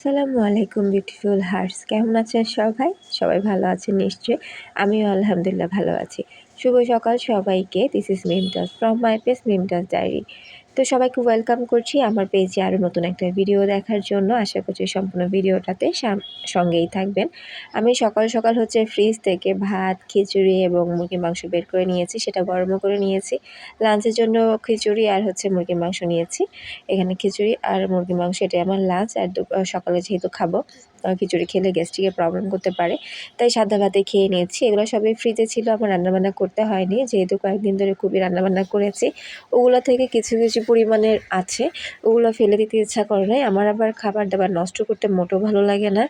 আসসালামু আলাইকুম beautiful hertz, কেমন আছেন সবাই? সবাই ভালো আছেন নিশ্চয়ই। আমিও আলহামদুলিল্লাহ ভালো আছি। শুভ সকাল সবাইকে। This is Mimtaz from my page Mimtaz diary. তো সবাইকে ওয়েলকাম করছি আমার পেজে আরও নতুন একটা ভিডিও দেখার জন্য। আশা করছি সম্পূর্ণ ভিডিওটাতে সঙ্গেই থাকবেন। আমি সকাল সকাল ফ্রিজ থেকে ভাত, খিচুড়ি এবং মুরগির মাংস বের করে নিয়েছি, সেটা গরমও করে নিয়েছি। লাঞ্চের জন্য খিচুড়ি আর মুরগির মাংস নিয়েছি। এখানে খিচুড়ি আর মুরগির মাংস এটাই আমার লাঞ্চ। আর সকালে যেহেতু খাবো, খিচুড়ি খেলে গ্যাস্ট্রিকের প্রবলেম করতে পারে, তাই সাদা ভাতে খেয়ে নিয়েছি। এগুলো সবই ফ্রিজে ছিল, আমার রান্নাবান্না করতে হয়নি, যেহেতু কয়েকদিন ধরে খুবই রান্নাবান্না করেছি। ওগুলো থেকে কিছু কিছু পরিমাণের আছে, ওগুলো ফেলে দিতে ইচ্ছা করে নাই। আমার আবার খাবার দাবার নষ্ট করতে মোটেও ভালো লাগে না,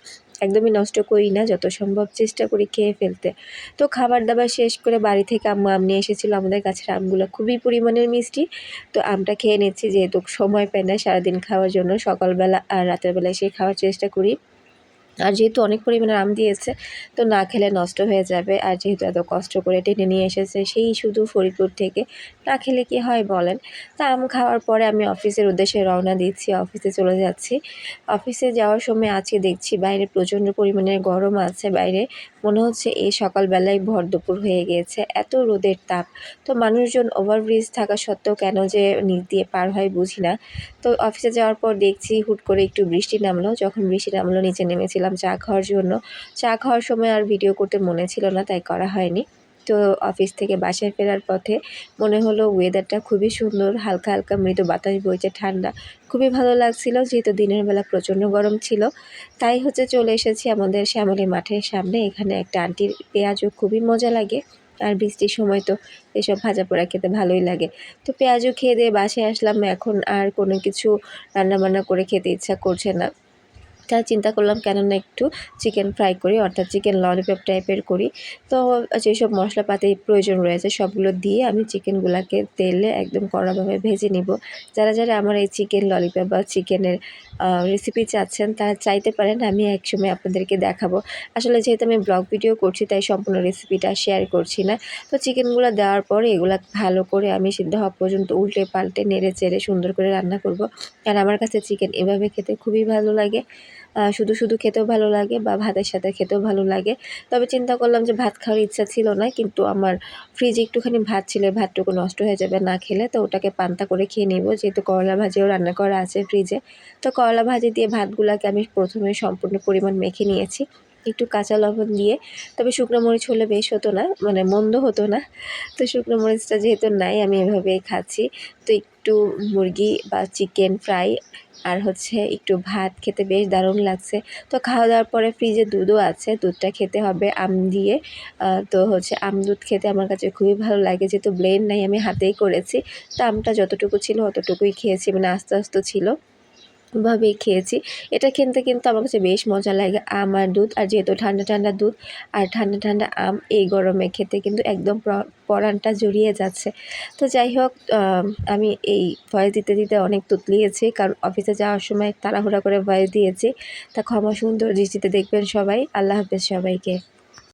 একদমই নষ্ট করি না, যত সম্ভব চেষ্টা করি খেয়ে ফেলতে। তো খাবার দাবার শেষ করে বাড়ি থেকে আম্মু আম নিয়ে এসেছিলো। আমাদের গাছের আমগুলো খুবই পরিমাণের মিষ্টি, তো আমটা খেয়ে নিচ্ছি, যেহেতু সময় পাই না সারাদিন খাওয়ার জন্য। সকালবেলা আর রাতের বেলায় সেই খাওয়ার চেষ্টা করি। আর যেহেতু অনেক পরিমাণে আম দিয়েছে, তো না খেলে নষ্ট হয়ে যাবে। আর যেহেতু এত কষ্ট করে টেনে নিয়ে এসেছে সেই শুধু ফরিদপুর থেকে, না খেলে কি হয় বলেন। তা আম খাওয়ার পরে আমি অফিসের উদ্দেশ্যে রওনা দিচ্ছি, অফিসে চলে যাচ্ছি। অফিসে যাওয়ার সময় আজকে দেখছি বাইরে প্রচণ্ড পরিমাণে গরম আছে। বাইরে মনে হচ্ছে এই সকালবেলায় ভর দুপুর হয়ে গিয়েছে, এত রোদের তাপ। তো মানুষজন ওভারব্রিজ থাকা সত্ত্বেও কেন যে নিচ দিয়ে পার হয় বুঝি না। তো অফিসে যাওয়ার পর দেখছি হুট করে একটু বৃষ্টি নামলো। যখন বৃষ্টি নামলো নিচে নেমেছিলাম চা খাওয়ার জন্য। চা খাওয়ার সময় আর ভিডিও করতে মনে ছিল না, তাই করা হয়নি। তো অফিস থেকে বাসায় ফেরার পথে মনে হলো ওয়েদারটা খুবই সুন্দর, হালকা হালকা মৃদু বাতাস বইছে, ঠান্ডা, খুবই ভালো লাগছিল। যেহেতু দিনের বেলা প্রচণ্ড গরম ছিল, তাই চলে এসেছি আমাদের শ্যামলী মাঠের সামনে। এখানে একটা আন্টির পেঁয়াজও খুবই মজা লাগে, আর বৃষ্টির সময় তো এসব ভাজা পোড়া খেতে ভালোই লাগে। তো পেঁয়াজও খেয়ে দিয়ে বাসায় আসলাম। এখন আর কোনো কিছু রান্নাবান্না করে খেতে ইচ্ছা করছে না, তাই চিন্তা করলাম কেন না একটু চিকেন ফ্রাই করি, অর্থাৎ চিকেন ললিপপ টাইপের করি। তো যেসব মশলাপাতির প্রয়োজন রয়েছে সবগুলো দিয়ে আমি চিকেনগুলোকে তেলে একদম কড়াভাবে ভেজে নিব। যারা যারা আমার এই চিকেন ললিপপ বা চিকেনের রেসিপি চাচ্ছেন তারা চাইতে পারেন, আমি একসময় আপনাদেরকে দেখাবো। আসলে যেহেতু আমি ব্লগ ভিডিও করছি, তাই সম্পূর্ণ রেসিপিটা শেয়ার করছি না। তো চিকেনগুলো দেওয়ার পরে এগুলো ভালো করে আমি সিদ্ধ হওয়া পর্যন্ত উল্টে পাল্টে নেড়ে চেড়ে সুন্দর করে রান্না করব। আর আমার কাছে চিকেন এভাবে খেতে খুবই ভালো লাগে, শুধু শুধু খেতেও ভালো লাগে বা ভাতের সাথে খেতেও ভালো লাগে। তবে চিন্তা করলাম যে ভাত খাওয়ার ইচ্ছা ছিল না, কিন্তু আমার ফ্রিজে একটুখানি ভাত ছিল, ভাতটুকু নষ্ট হয়ে যাবে না খেলে, তো ওটাকে পান্তা করে খেয়ে নেব। যেহেতু করলা ভাজিও রান্না করা আছে ফ্রিজে, তো করলা ভাজি দিয়ে ভাতগুলোকে আমি প্রথমে সম্পূর্ণ পরিমাণ মেখে নিয়েছি, একটু কাঁচা লবণ দিয়ে। তবে শুকনো মরিচ হলে বেশ হতো না, মানে মন্দ হতো না। তো শুকনো মরিচটা যেহেতু নাই, আমি এভাবেই খাচ্ছি। তো একটু মুরগি বা চিকেন ফ্রাই আর একটু ভাত খেতে বেশ দারুণ লাগছে। তো খাওয়া দাওয়ার পরে ফ্রিজে দুধও আছে, দুধটা খেতে হবে আম দিয়ে। তো আম দুধ খেতে আমার কাছে খুবই ভালো লাগে, যেহেতু ব্লেন্ড নাই, আমি হাতেই করেছি। তো আমটা যতটুকু ছিল অতটুকুই খেয়েছি, মানে আস্তে আস্তে ছিল, ওভাবেই খেয়েছি। এটা খেতে কিন্তু আমার কাছে বেশ মজা লাগে, আম আর দুধ। আর যেহেতু ঠান্ডা ঠান্ডা দুধ আর ঠান্ডা ঠান্ডা আম, এই গরমে খেতে কিন্তু একদম পরানটা জুড়িয়ে যাচ্ছে। তো যাই হোক, আমি এই ভয়েস দিতে দিতে অনেক তুতলিয়েছি, কারণ অফিসে যাওয়ার সময় তাড়াহুড়া করে ভয়েস দিয়েছি। তা ক্ষমা সুন্দর দৃষ্টিতে দেখবেন সবাই। আল্লাহ হাফেজ সবাইকে।